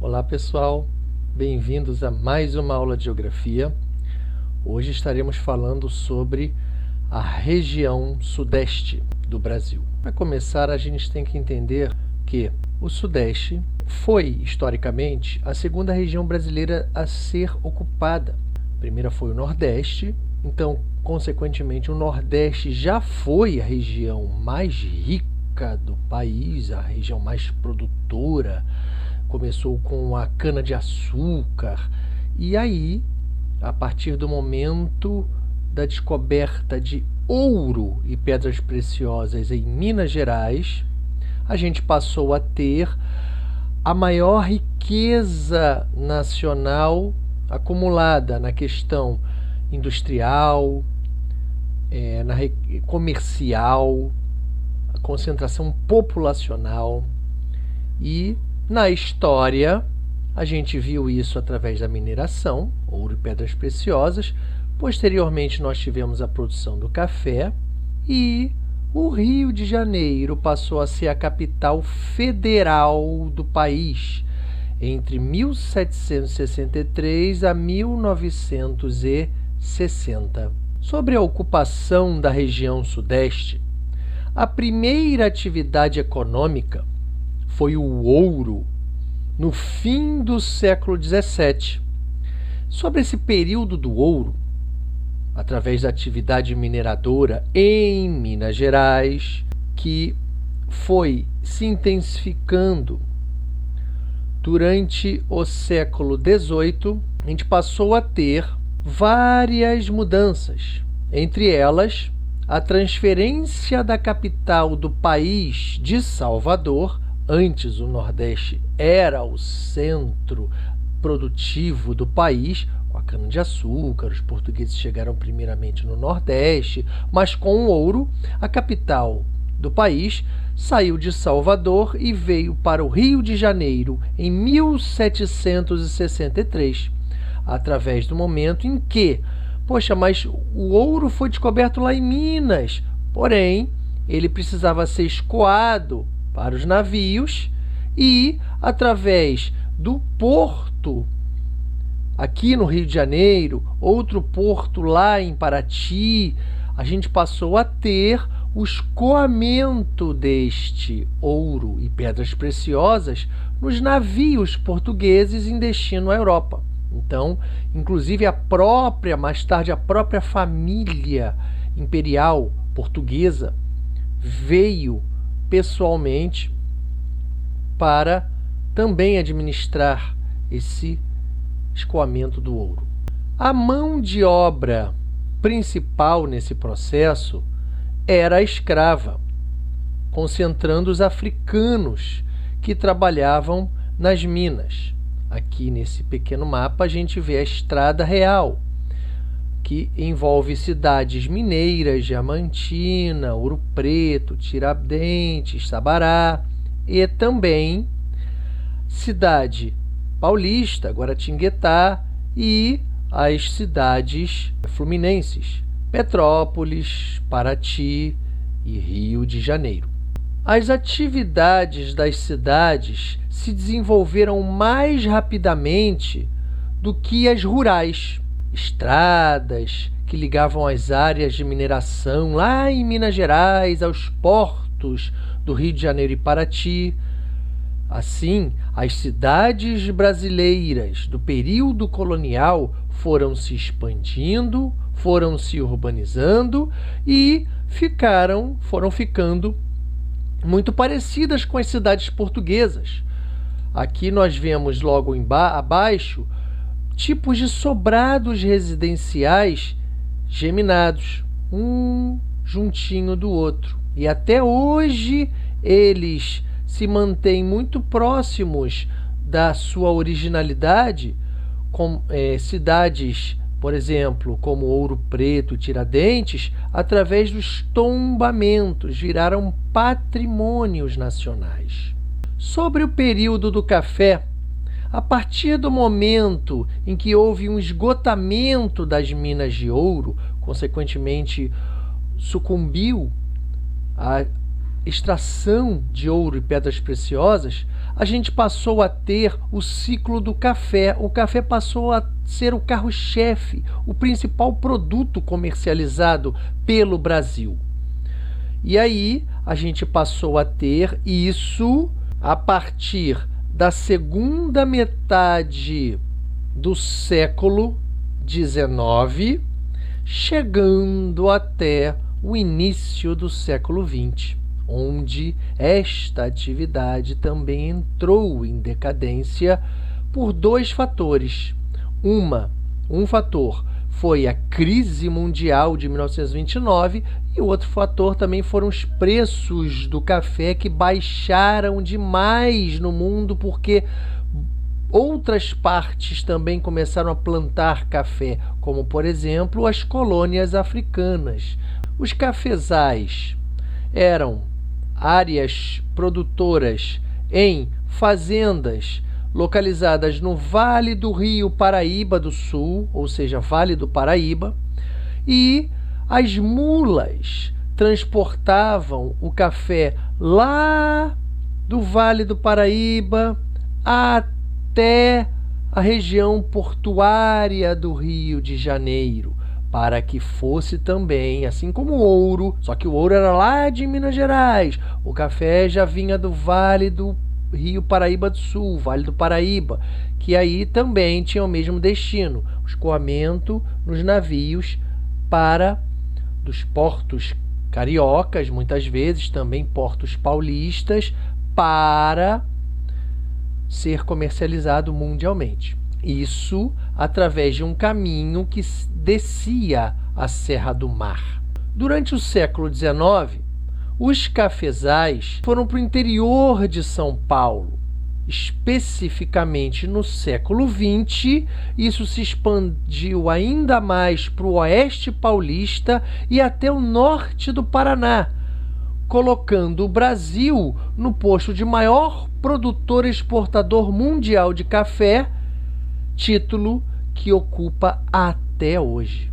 Olá pessoal, bem-vindos a mais uma aula de Geografia. Hoje estaremos falando sobre a região sudeste do Brasil. Para começar, a gente tem que entender que o Sudeste foi, historicamente, a segunda região brasileira a ser ocupada. A primeira foi o Nordeste, então, consequentemente, o Nordeste já foi a região mais rica do país, a região mais produtora. Começou com a cana-de-açúcar, e aí, a partir do momento da descoberta de ouro e pedras preciosas em Minas Gerais, a gente passou a ter a maior riqueza nacional acumulada na questão industrial, comercial, a concentração populacional. E na história, a gente viu isso através da mineração, ouro e pedras preciosas. Posteriormente, nós tivemos a produção do café e o Rio de Janeiro passou a ser a capital federal do país entre 1763 a 1960. Sobre a ocupação da região sudeste, a primeira atividade econômica foi o ouro, no fim do século XVII. Sobre esse período do ouro, através da atividade mineradora em Minas Gerais, que foi se intensificando durante o século XVIII, a gente passou a ter várias mudanças, entre elas a transferência da capital do país de Salvador. Antes, o Nordeste era o centro produtivo do país, com a cana-de-açúcar. Os portugueses chegaram primeiramente no Nordeste, mas com o ouro, a capital do país saiu de Salvador e veio para o Rio de Janeiro em 1763, através do momento em que, mas o ouro foi descoberto lá em Minas, porém, ele precisava ser escoado para os navios e, através do porto aqui no Rio de Janeiro, outro porto lá em Paraty, a gente passou a ter o escoamento deste ouro e pedras preciosas nos navios portugueses em destino à Europa. Então, inclusive mais tarde a própria família imperial portuguesa veio pessoalmente para também administrar esse escoamento do ouro. A mão de obra principal nesse processo era a escrava, concentrando os africanos que trabalhavam nas minas. Aqui nesse pequeno mapa a gente vê a Estrada Real, que envolve cidades mineiras, Diamantina, Ouro Preto, Tiradentes, Sabará, e também cidade paulista, Guaratinguetá, e as cidades fluminenses, Petrópolis, Paraty e Rio de Janeiro. As atividades das cidades se desenvolveram mais rapidamente do que as rurais. Estradas que ligavam as áreas de mineração lá em Minas Gerais aos portos do Rio de Janeiro e Paraty. Assim, as cidades brasileiras do período colonial foram se expandindo, foram se urbanizando e foram ficando muito parecidas com as cidades portuguesas. Aqui nós vemos logo abaixo tipos de sobrados residenciais geminados, um juntinho do outro. E até hoje eles se mantêm muito próximos da sua originalidade, com cidades, por exemplo, como Ouro Preto e Tiradentes, através dos tombamentos, viraram patrimônios nacionais. Sobre o período do café, a partir do momento em que houve um esgotamento das minas de ouro, consequentemente sucumbiu a extração de ouro e pedras preciosas, a gente passou a ter o ciclo do café. O café passou a ser o carro-chefe, o principal produto comercializado pelo Brasil. E aí a gente passou a ter isso a partir da segunda metade do século XIX, chegando até o início do século XX, onde esta atividade também entrou em decadência por dois fatores. Um fator foi a crise mundial de 1929 e o outro fator também foram os preços do café, que baixaram demais no mundo porque outras partes também começaram a plantar café, como por exemplo as colônias africanas. Os cafezais eram áreas produtoras em fazendas localizadas no Vale do Rio Paraíba do Sul, ou seja, Vale do Paraíba, e as mulas transportavam o café lá do Vale do Paraíba até a região portuária do Rio de Janeiro, para que fosse também, assim como o ouro, só que o ouro era lá de Minas Gerais, o café já vinha do Vale do Rio Paraíba do Sul, Vale do Paraíba, que aí também tinha o mesmo destino, o escoamento nos navios dos portos cariocas, muitas vezes também portos paulistas, para ser comercializado mundialmente. Isso através de um caminho que descia a Serra do Mar. Durante o século XIX, os cafezais foram para o interior de São Paulo. Especificamente no século XX, isso se expandiu ainda mais para o oeste paulista e até o norte do Paraná, colocando o Brasil no posto de maior produtor exportador mundial de café, título que ocupa até hoje.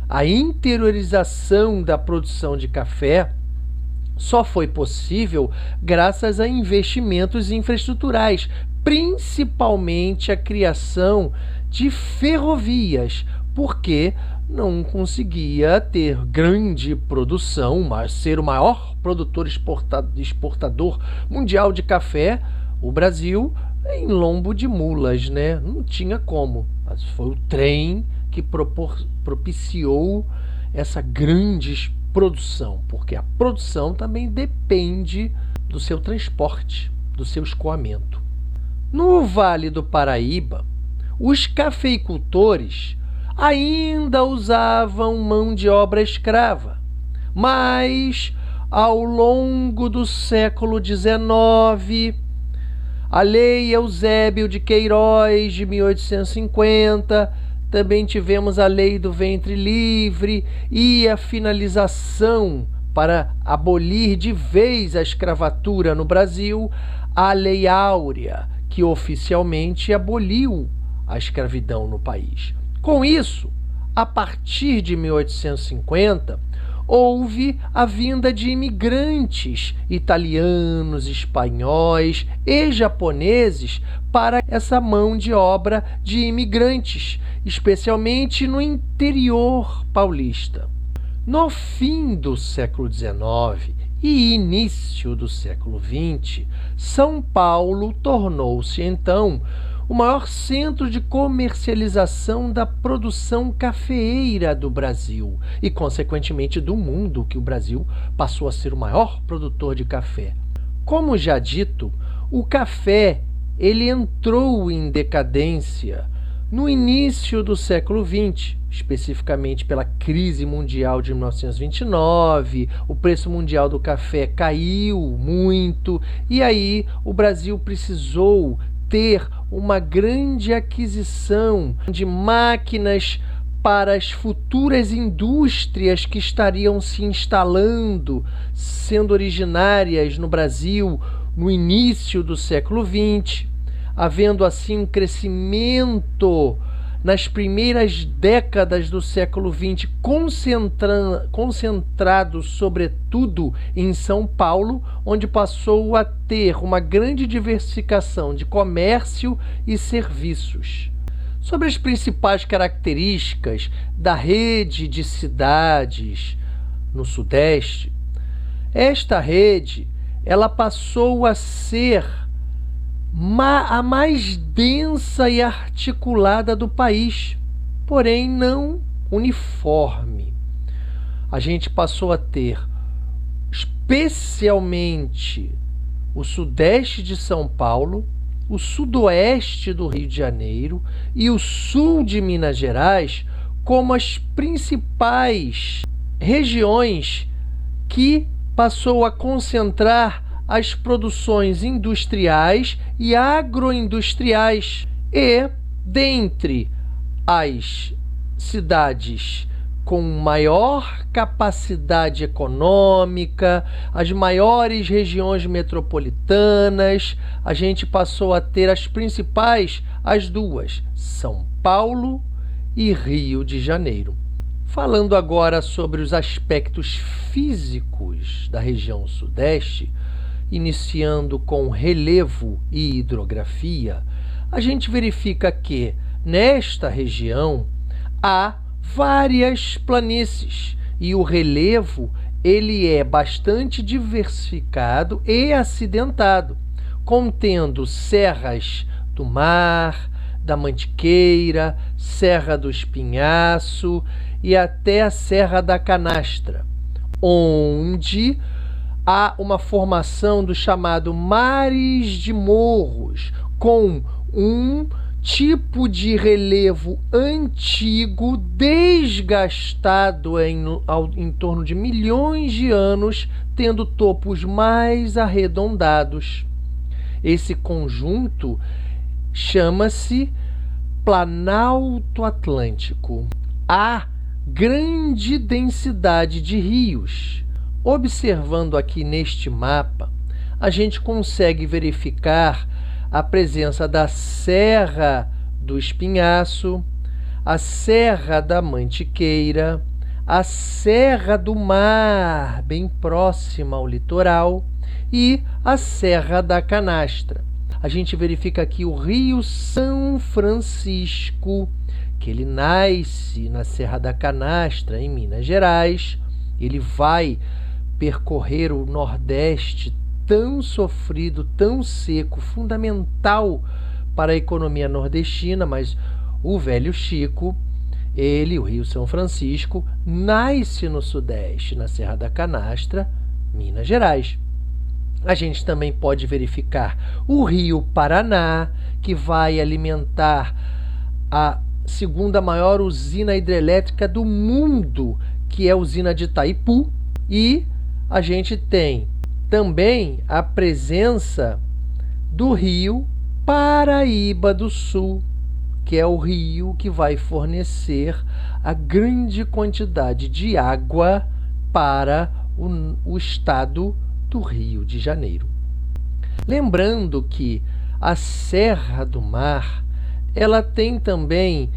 A interiorização da produção de café só foi possível graças a investimentos infraestruturais, principalmente a criação de ferrovias, porque não conseguia ter grande produção, mas ser o maior produtor exportador mundial de café, o Brasil, em lombo de mulas, né? Não tinha como. Mas foi o trem que propiciou essa grande produção, porque a produção também depende do seu transporte, do seu escoamento. No Vale do Paraíba, os cafeicultores ainda usavam mão de obra escrava, mas ao longo do século XIX, a Lei Eusébio de Queiroz, de 1850, também tivemos a Lei do Ventre Livre e a finalização para abolir de vez a escravatura no Brasil, a Lei Áurea, que oficialmente aboliu a escravidão no país. Com isso, a partir de 1850, houve a vinda de imigrantes italianos, espanhóis e japoneses para essa mão de obra de imigrantes, especialmente no interior paulista. No fim do século XIX e início do século XX, São Paulo tornou-se, então, o maior centro de comercialização da produção cafeeira do Brasil e, consequentemente, do mundo, que o Brasil passou a ser o maior produtor de café. Como já dito, o café ele entrou em decadência no início do século XX, especificamente pela crise mundial de 1929, o preço mundial do café caiu muito e aí o Brasil precisou ter uma grande aquisição de máquinas para as futuras indústrias que estariam se instalando, sendo originárias no Brasil no início do século XX, havendo assim um crescimento nas primeiras décadas do século XX, concentrado sobretudo em São Paulo, onde passou a ter uma grande diversificação de comércio e serviços. Sobre as principais características da rede de cidades no Sudeste, esta rede ela passou a ser a mais densa e articulada do país, porém não uniforme. A gente passou a ter, especialmente, o sudeste de São Paulo, o sudoeste do Rio de Janeiro e o sul de Minas Gerais como as principais regiões que passou a concentrar as produções industriais e agroindustriais. E, dentre as cidades com maior capacidade econômica, as maiores regiões metropolitanas, a gente passou a ter as principais, as duas, São Paulo e Rio de Janeiro. Falando agora sobre os aspectos físicos da região Sudeste, iniciando com relevo e hidrografia, a gente verifica que, nesta região, há várias planícies e o relevo ele é bastante diversificado e acidentado, contendo serras do Mar, da Mantiqueira, Serra do Espinhaço e até a Serra da Canastra, onde há uma formação do chamado mares de morros, com um tipo de relevo antigo, desgastado em torno de milhões de anos, tendo topos mais arredondados. Esse conjunto chama-se Planalto Atlântico. Há grande densidade de rios. Observando aqui neste mapa, a gente consegue verificar a presença da Serra do Espinhaço, a Serra da Mantiqueira, a Serra do Mar, bem próxima ao litoral, e a Serra da Canastra. A gente verifica aqui o Rio São Francisco, que ele nasce na Serra da Canastra, em Minas Gerais. Ele vai percorrer o Nordeste tão sofrido, tão seco, fundamental para a economia nordestina, mas o velho Chico, o Rio São Francisco, nasce no Sudeste, na Serra da Canastra, Minas Gerais. A gente também pode verificar o Rio Paraná, que vai alimentar a segunda maior usina hidrelétrica do mundo, que é a usina de Itaipu, e a gente tem também a presença do rio Paraíba do Sul, que é o rio que vai fornecer a grande quantidade de água para o estado do Rio de Janeiro. Lembrando que a Serra do Mar, ela tem também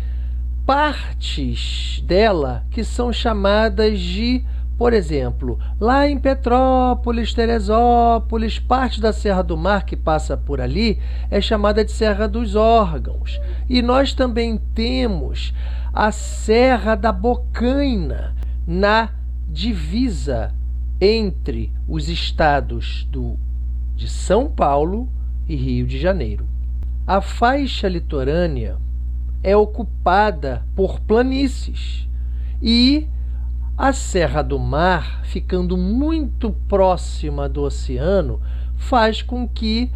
partes dela que são chamadas de, por exemplo, lá em Petrópolis, Teresópolis, parte da Serra do Mar que passa por ali é chamada de Serra dos Órgãos. E nós também temos a Serra da Bocaina, na divisa entre os estados de São Paulo e Rio de Janeiro. A faixa litorânea é ocupada por planícies e a Serra do Mar, ficando muito próxima do oceano, faz com que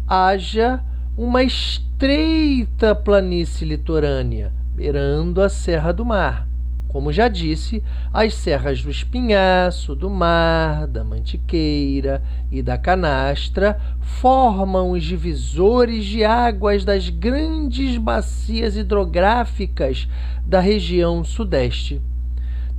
haja uma estreita planície litorânea, beirando a Serra do Mar. Como já disse, as serras do Espinhaço, do Mar, da Mantiqueira e da Canastra formam os divisores de águas das grandes bacias hidrográficas da região Sudeste.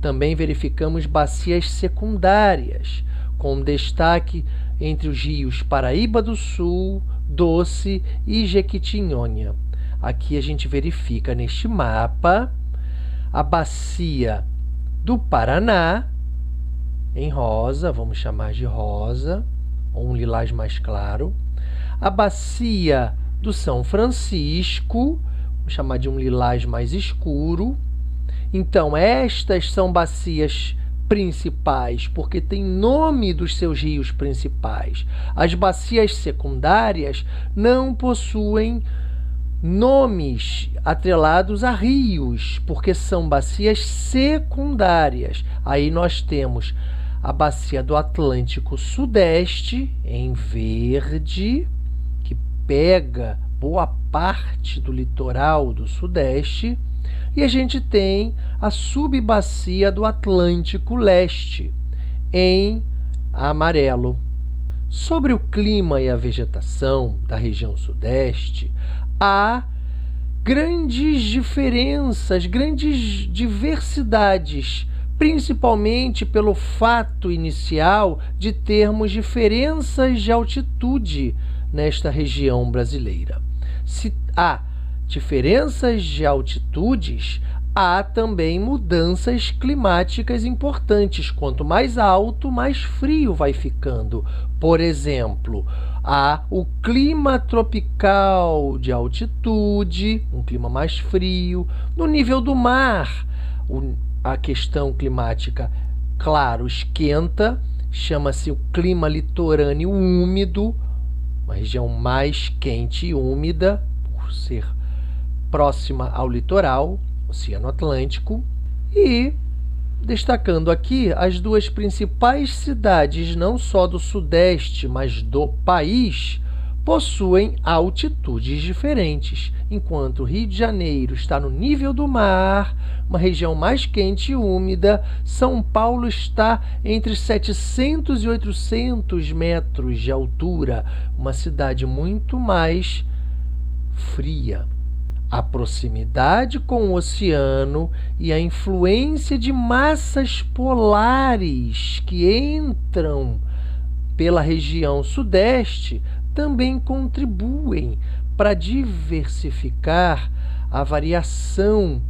Também verificamos bacias secundárias, com destaque entre os rios Paraíba do Sul, Doce e Jequitinhonha. Aqui a gente verifica neste mapa a bacia do Paraná, em rosa, vamos chamar de rosa, ou um lilás mais claro. A bacia do São Francisco, vamos chamar de um lilás mais escuro. Então, estas são bacias principais, porque tem nome dos seus rios principais. As bacias secundárias não possuem nomes atrelados a rios, porque são bacias secundárias. Aí nós temos a bacia do Atlântico Sudeste, em verde, que pega boa parte do litoral do Sudeste, e a gente tem a subbacia do Atlântico Leste, em amarelo. Sobre o clima e a vegetação da região Sudeste, há grandes diferenças, grandes diversidades, principalmente pelo fato inicial de termos diferenças de altitude nesta região brasileira. Se há diferenças de altitudes, há também mudanças climáticas importantes. Quanto mais alto, mais frio vai ficando. Por exemplo, há o clima tropical de altitude, um clima mais frio. No nível do mar, a questão climática, claro, esquenta, chama-se o clima litorâneo úmido, uma região mais quente e úmida, por ser próxima ao litoral, Oceano Atlântico. E destacando aqui as duas principais cidades, não só do Sudeste, mas do país, possuem altitudes diferentes. Enquanto o Rio de Janeiro está no nível do mar, uma região mais quente e úmida, São Paulo está entre 700 e 800 metros de altura, uma cidade muito mais fria. A proximidade com o oceano e a influência de massas polares que entram pela região sudeste também contribuem para diversificar a variação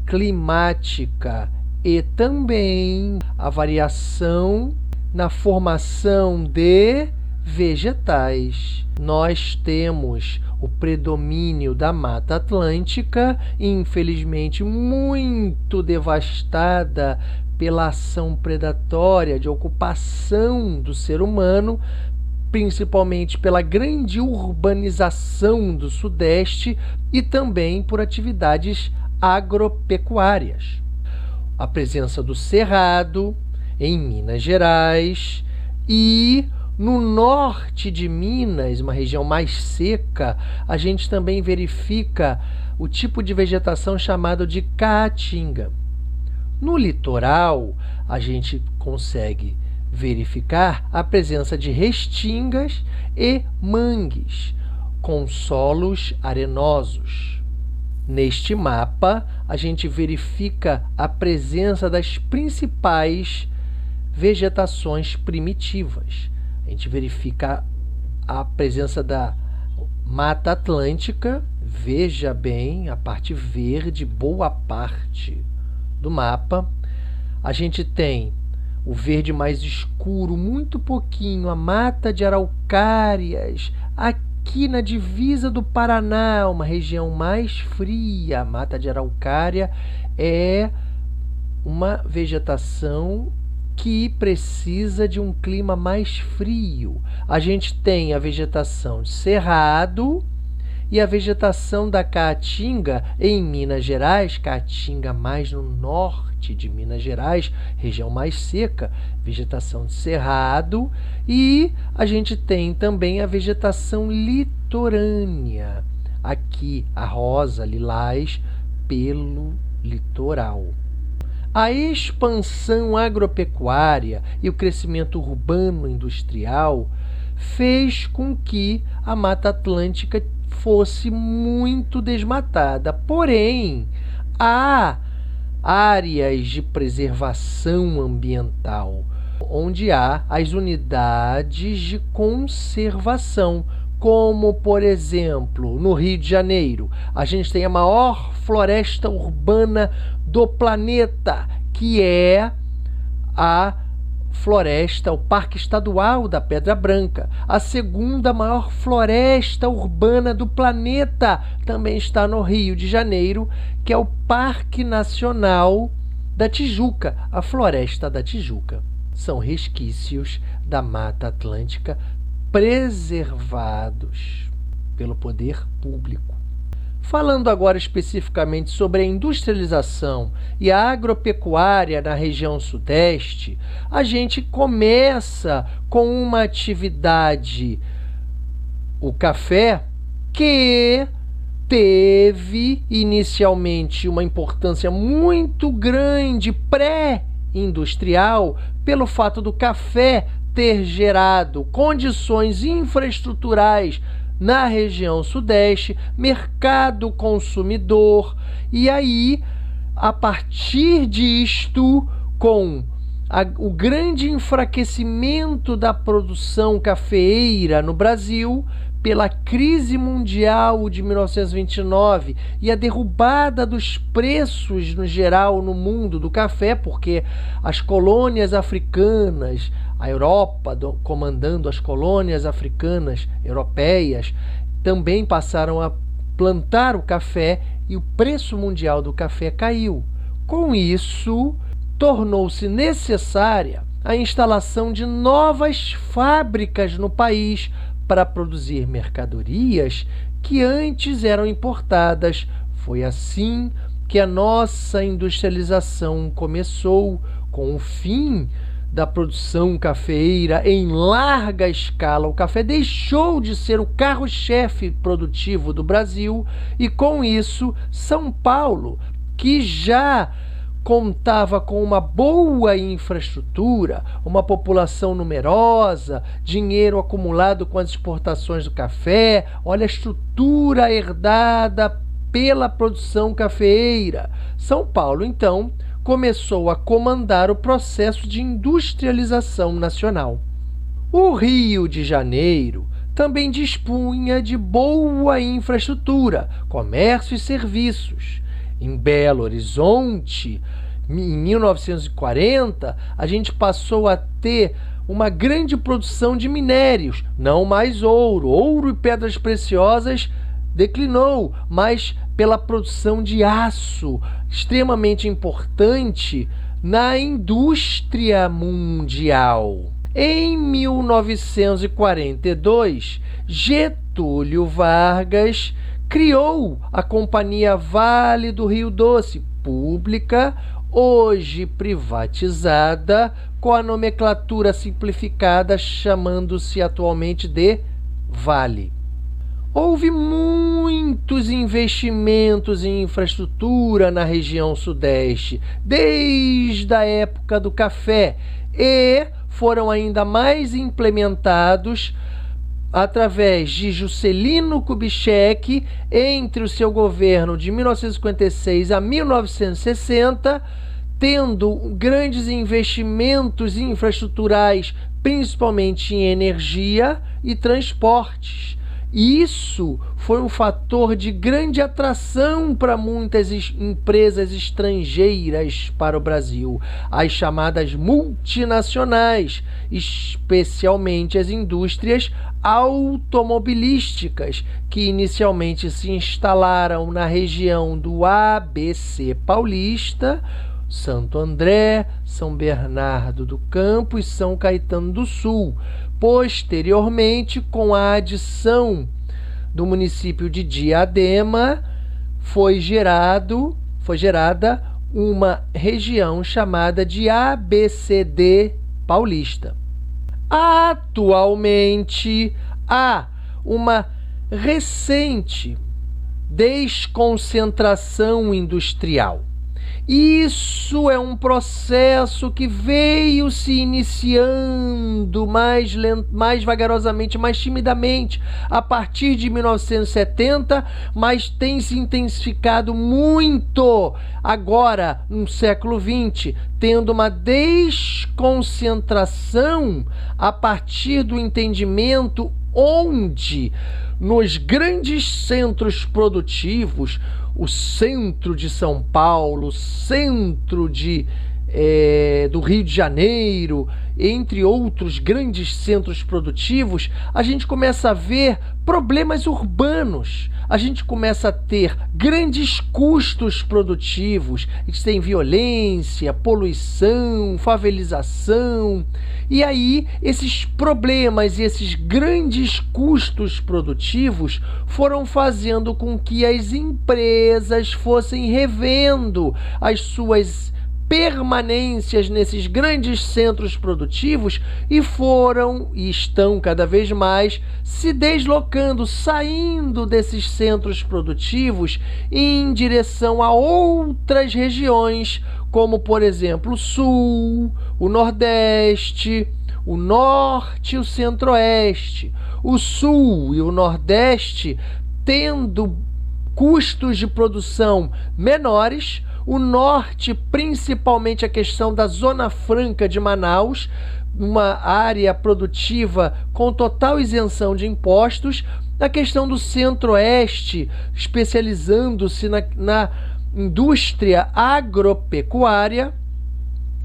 climática e também a variação na formação de vegetais. Nós temos o predomínio da Mata Atlântica, infelizmente muito devastada pela ação predatória de ocupação do ser humano, principalmente pela grande urbanização do Sudeste e também por atividades agropecuárias. A presença do Cerrado em Minas Gerais e no norte de Minas, uma região mais seca, a gente também verifica o tipo de vegetação chamado de caatinga. No litoral, a gente consegue verificar a presença de restingas e mangues, com solos arenosos. Neste mapa, a gente verifica a presença das principais vegetações primitivas. A gente verifica a presença da Mata Atlântica, veja bem a parte verde, boa parte do mapa. A gente tem o verde mais escuro, muito pouquinho, a mata de araucárias, aqui na divisa do Paraná, uma região mais fria. A mata de araucária é uma vegetação que precisa de um clima mais frio. A gente tem a vegetação de cerrado e a vegetação da caatinga em Minas Gerais, caatinga mais no norte de Minas Gerais, região mais seca, vegetação de cerrado, e a gente tem também a vegetação litorânea, aqui a rosa, lilás, pelo litoral. A expansão agropecuária e o crescimento urbano industrial fez com que a Mata Atlântica fosse muito desmatada. Porém, há áreas de preservação ambiental, onde há as unidades de conservação. como, por exemplo, no Rio de Janeiro, a gente tem a maior floresta urbana do planeta, que é a floresta, o Parque Estadual da Pedra Branca. A segunda maior floresta urbana do planeta também está no Rio de Janeiro, que é o Parque Nacional da Tijuca, a Floresta da Tijuca. São resquícios da Mata Atlântica preservados pelo poder público. Falando agora especificamente sobre a industrialização e a agropecuária na região sudeste, a gente começa com uma atividade, o café, que teve inicialmente uma importância muito grande pré-industrial pelo fato do café ter gerado condições infraestruturais na região sudeste, mercado consumidor, e aí, a partir disto, com o grande enfraquecimento da produção cafeeira no Brasil, pela crise mundial de 1929 e a derrubada dos preços no geral no mundo do café, porque as colônias africanas, a Europa comandando as colônias africanas europeias, também passaram a plantar o café e o preço mundial do café caiu. Com isso, tornou-se necessária a instalação de novas fábricas no país para produzir mercadorias que antes eram importadas. Foi assim que a nossa industrialização começou, com o fim da produção cafeeira em larga escala. O café deixou de ser o carro-chefe produtivo do Brasil e, com isso, São Paulo, que já contava com uma boa infraestrutura, uma população numerosa, dinheiro acumulado com as exportações do café, olha a estrutura herdada pela produção cafeeira. São Paulo, então, começou a comandar o processo de industrialização nacional. O Rio de Janeiro também dispunha de boa infraestrutura, comércio e serviços. Em Belo Horizonte, em 1940, a gente passou a ter uma grande produção de minérios, não mais ouro. Ouro e pedras preciosas declinou, mas pela produção de aço, extremamente importante na indústria mundial. Em 1942, Getúlio Vargas criou a Companhia Vale do Rio Doce, pública, hoje privatizada, com a nomenclatura simplificada, chamando-se atualmente de Vale. Houve muitos investimentos em infraestrutura na região sudeste, desde a época do café, e foram ainda mais implementados através de Juscelino Kubitschek entre o seu governo de 1956 a 1960, tendo grandes investimentos infraestruturais, principalmente em energia e transportes. Isso foi um fator de grande atração para muitas empresas estrangeiras para o Brasil, as chamadas multinacionais, especialmente as indústrias automobilísticas, que inicialmente se instalaram na região do ABC Paulista, Santo André, São Bernardo do Campo e São Caetano do Sul. Posteriormente, com a adição do município de Diadema, foi gerada uma região chamada de ABCD Paulista. Atualmente, há uma recente desconcentração industrial. Isso é um processo que veio se iniciando mais vagarosamente, mais timidamente, a partir de 1970, mas tem se intensificado muito agora, no século XX, tendo uma desconcentração a partir do entendimento onde nos grandes centros produtivos, o centro de São Paulo, o centro do Rio de Janeiro, entre outros grandes centros produtivos, a gente começa a ver problemas urbanos, a gente começa a ter grandes custos produtivos, tem violência, poluição, favelização, e aí esses problemas e esses grandes custos produtivos foram fazendo com que as empresas fossem revendo as suas permanências nesses grandes centros produtivos e estão cada vez mais se deslocando, saindo desses centros produtivos em direção a outras regiões, como por exemplo o Sul, o Nordeste, o Norte e o Centro-Oeste. O Sul e o Nordeste tendo custos de produção menores, o Norte, principalmente a questão da Zona Franca de Manaus, uma área produtiva com total isenção de impostos, a questão do Centro-Oeste, especializando-se na indústria agropecuária,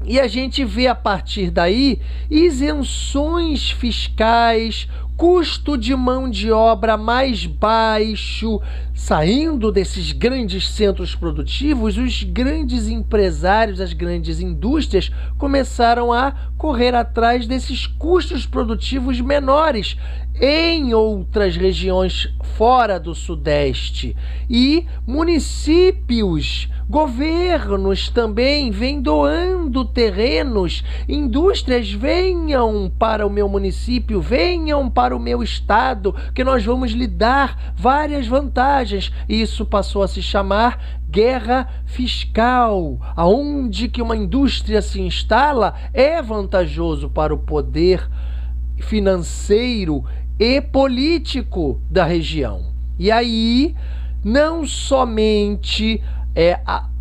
e a gente vê a partir daí isenções fiscais, custo de mão de obra mais baixo. Saindo desses grandes centros produtivos, os grandes empresários, as grandes indústrias começaram a correr atrás desses custos produtivos menores em outras regiões fora do Sudeste. E municípios, governos também vêm doando terrenos, indústrias, venham para o meu município, venham para o meu estado, que nós vamos lhe dar várias vantagens. Isso passou a se chamar guerra fiscal. Aonde que uma indústria se instala é vantajoso para o poder financeiro e político da região. E aí, não somente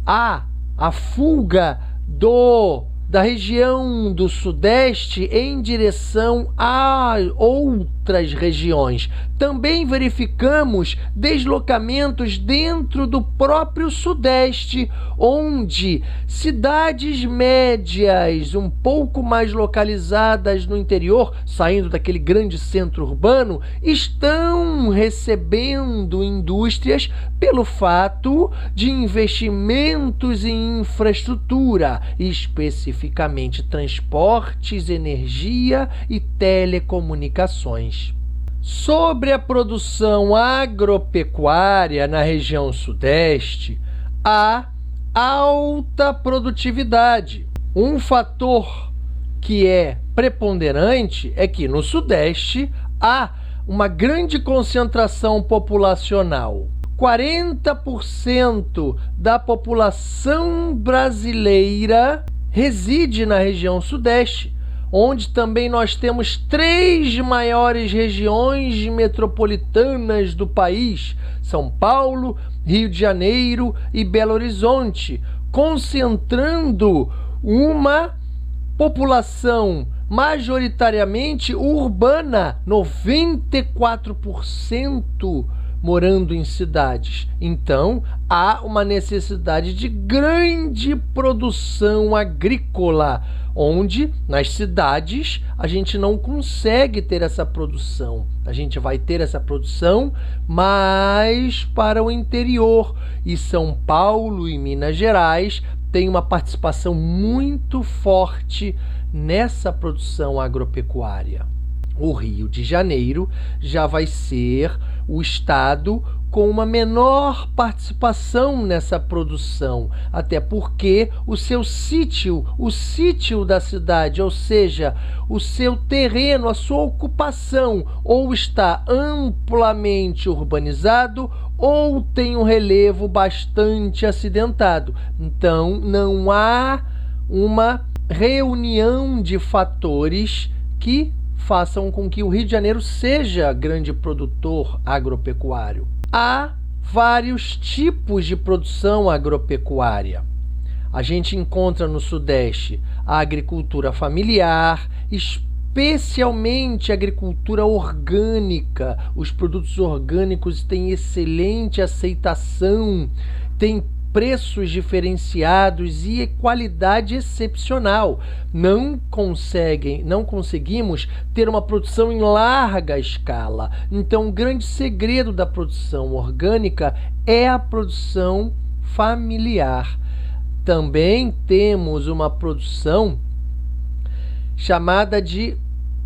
a fuga da região do Sudeste em direção a outras regiões. Também verificamos deslocamentos dentro do próprio Sudeste, onde cidades médias, um pouco mais localizadas no interior, saindo daquele grande centro urbano, estão recebendo indústrias pelo fato de investimentos em infraestrutura, especificamente transportes, energia e telecomunicações. Sobre a produção agropecuária na região Sudeste, há alta produtividade. Um fator que é preponderante é que no Sudeste há uma grande concentração populacional. 40% da população brasileira reside na região Sudeste, onde também nós temos 3 maiores regiões metropolitanas do país: São Paulo, Rio de Janeiro e Belo Horizonte, concentrando uma população majoritariamente urbana, 94% morando em cidades. Então, há uma necessidade de grande produção agrícola, onde nas cidades a gente não consegue ter essa produção. A gente vai ter essa produção mais para o interior. E São Paulo e Minas Gerais têm uma participação muito forte nessa produção agropecuária. O Rio de Janeiro já vai ser o estado com uma menor participação nessa produção, até porque o seu sítio, o sítio da cidade, ou seja, o seu terreno, a sua ocupação, ou está amplamente urbanizado ou tem um relevo bastante acidentado. Então, não há uma reunião de fatores que façam com que o Rio de Janeiro seja grande produtor agropecuário. Há vários tipos de produção agropecuária. A gente encontra no Sudeste a agricultura familiar, especialmente a agricultura orgânica. Os produtos orgânicos têm excelente aceitação, têm preços diferenciados e qualidade excepcional. Não conseguimos ter uma produção em larga escala. Então, o grande segredo da produção orgânica é a produção familiar. Também temos uma produção chamada de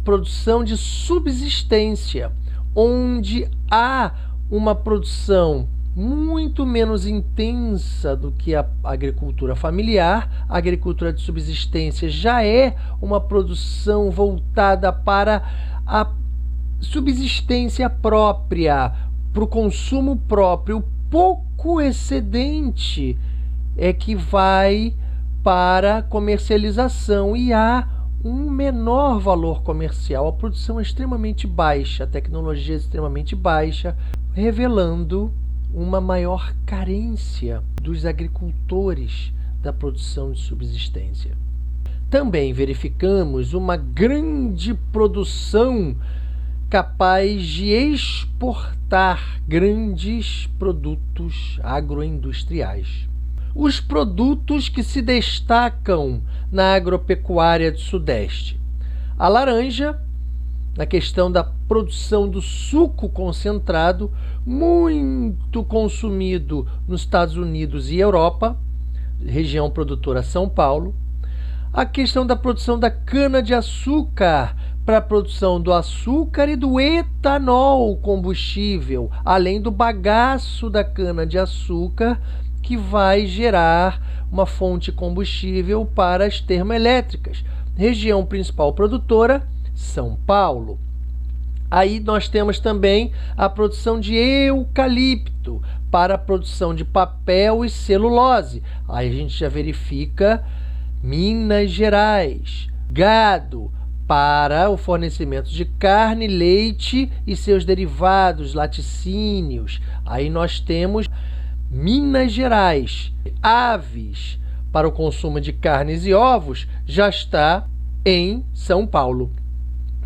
produção de subsistência, onde há uma produção muito menos intensa do que a agricultura familiar. A agricultura de subsistência já é uma produção voltada para a subsistência própria, para o consumo próprio. O pouco excedente é que vai para comercialização e há um menor valor comercial. A produção é extremamente baixa, a tecnologia é extremamente baixa, revelando uma maior carência dos agricultores da produção de subsistência. Também verificamos uma grande produção capaz de exportar grandes produtos agroindustriais. Os produtos que se destacam na agropecuária do Sudeste: a laranja, na questão da produção do suco concentrado, muito consumido nos Estados Unidos e Europa, região produtora São Paulo. A questão da produção da cana-de-açúcar para a produção do açúcar e do etanol combustível, além do bagaço da cana-de-açúcar, que vai gerar uma fonte combustível para as termoelétricas. Região principal produtora, São Paulo. Aí nós temos também a produção de eucalipto para a produção de papel e celulose. Aí a gente já verifica Minas Gerais. Gado para o fornecimento de carne, leite e seus derivados, laticínios. Aí nós temos Minas Gerais. Aves para o consumo de carnes e ovos já está em São Paulo.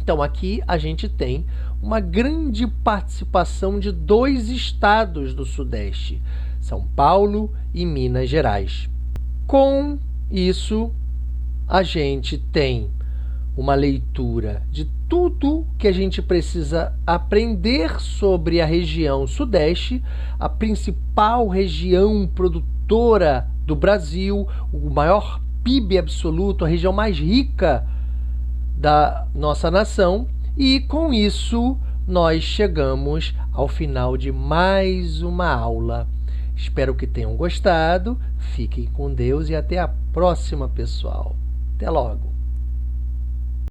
Então aqui a gente tem uma grande participação de 2 estados do Sudeste, São Paulo e Minas Gerais. Com isso, a gente tem uma leitura de tudo que a gente precisa aprender sobre a região Sudeste, a principal região produtora do Brasil, o maior PIB absoluto, a região mais rica da nossa nação. E com isso nós chegamos ao final de mais uma aula. Espero que tenham gostado. Fiquem com Deus e até a próxima, pessoal. Até logo.